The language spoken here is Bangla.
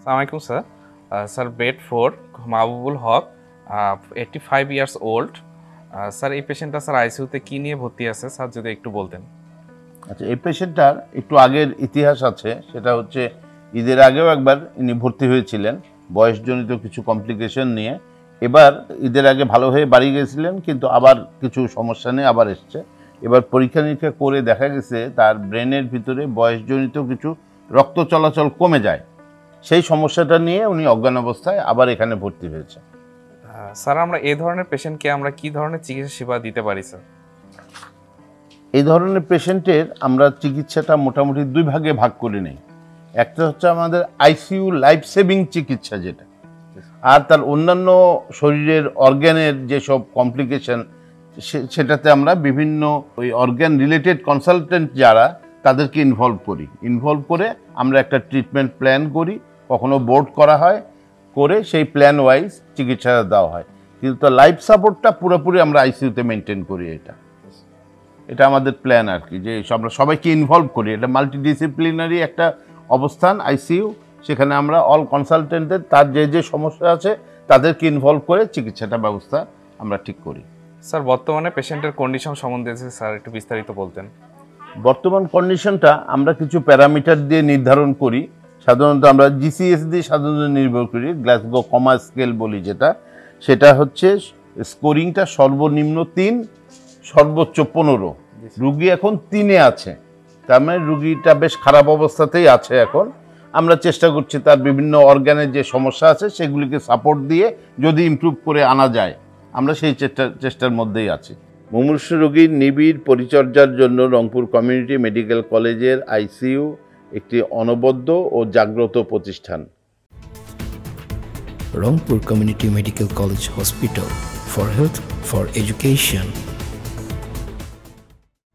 আসসালামু আলাইকুম স্যার। স্যার বেড 4 মাহবুবুল হক, 85 ইয়ার্স ওল্ড। স্যার এই পেশেন্টটা স্যার আইসিইউতে কি নিয়ে ভর্তি আছে স্যার যদি একটু বলতেন। আচ্ছা, এই পেশেন্টটার একটু আগের ইতিহাস আছে। সেটা হচ্ছে ঈদের আগেও একবার ইনি ভর্তি হয়েছিলেন বয়সজনিত কিছু কমপ্লিকেশন নিয়ে। এবার ঈদের আগে ভালো হয়ে বাড়ি গেছিলেন, কিন্তু আবার কিছু সমস্যা নিয়ে আবার এসছে। এবার পরীক্ষা নিরীক্ষা করে দেখা গেছে তার ব্রেনের ভিতরে বয়সজনিত কিছু রক্ত চলাচল কমে যায়। সেই সমস্যাটা নিয়ে উনি অজ্ঞান অবস্থায় আবার এখানে ভর্তি হয়েছে। স্যার আমরা এই ধরনের পেশেন্টকে আমরা কি ধরনের চিকিৎসা সেবা দিতে পারি স্যার? এই ধরনের পেশেন্টের আমরা চিকিৎসাটা মোটামুটি দুই ভাগে ভাগ করে নেই। একটা হচ্ছে আমাদের আইসিইউ লাইফ সেভিং চিকিৎসা যেটা, আর তার অন্যান্য শরীরের অর্গ্যানের যেসব কমপ্লিকেশন সেটাতে আমরা বিভিন্ন ওই অর্গ্যান রিলেটেড কনসালটেন্ট যারা তাদেরকে ইনভলভ করে আমরা একটা ট্রিটমেন্ট প্ল্যান করি, কখনো বোর্ড করা হয়, করে সেই প্ল্যান ওয়াইজ চিকিৎসাটা দেওয়া হয়। কিন্তু লাইফ সাপোর্টটা পুরোপুরি আমরা আইসিইউতে মেনটেন করি। এটা আমাদের প্ল্যান আর কি, যে আমরা সবাইকে ইনভলভ করি। এটা মাল্টিডিসিপ্লিনারি একটা অবস্থান আইসিইউ, সেখানে আমরা অল কনসালটেন্টদের তার যে সমস্যা আছে তাদেরকে ইনভলভ করে চিকিৎসাটা ব্যবস্থা আমরা ঠিক করি। স্যার বর্তমানে পেশেন্টের কন্ডিশন সম্বন্ধে স্যার একটু বিস্তারিত বলতেন। বর্তমান কন্ডিশনটা আমরা কিছু প্যারামিটার দিয়ে নির্ধারণ করি। সাধারণত আমরা জিসিএস দিয়ে সাধারণত নির্ভর করি, গ্লাসগো কমা স্কেল বলি যেটা। সেটা হচ্ছে স্কোরিংটা সর্বনিম্ন 3, সর্বোচ্চ 15। রুগী এখন 3-এ আছে, তার মানে রুগীটা বেশ খারাপ অবস্থাতেই আছে। এখন আমরা চেষ্টা করছি তার বিভিন্ন অর্গানের যে সমস্যা আছে সেগুলিকে সাপোর্ট দিয়ে যদি ইমপ্রুভ করে আনা যায়, আমরা সেই চেষ্টার মধ্যেই আছি। মুমূর্ষু রোগীর নিবিড় পরিচর্যার জন্য রংপুর কমিউনিটি মেডিকেল কলেজের আইসিইউ একটি অনবদ্য ও জাগ্রত প্রতিষ্ঠান। Rangpur community medical college hospital, for health, for education.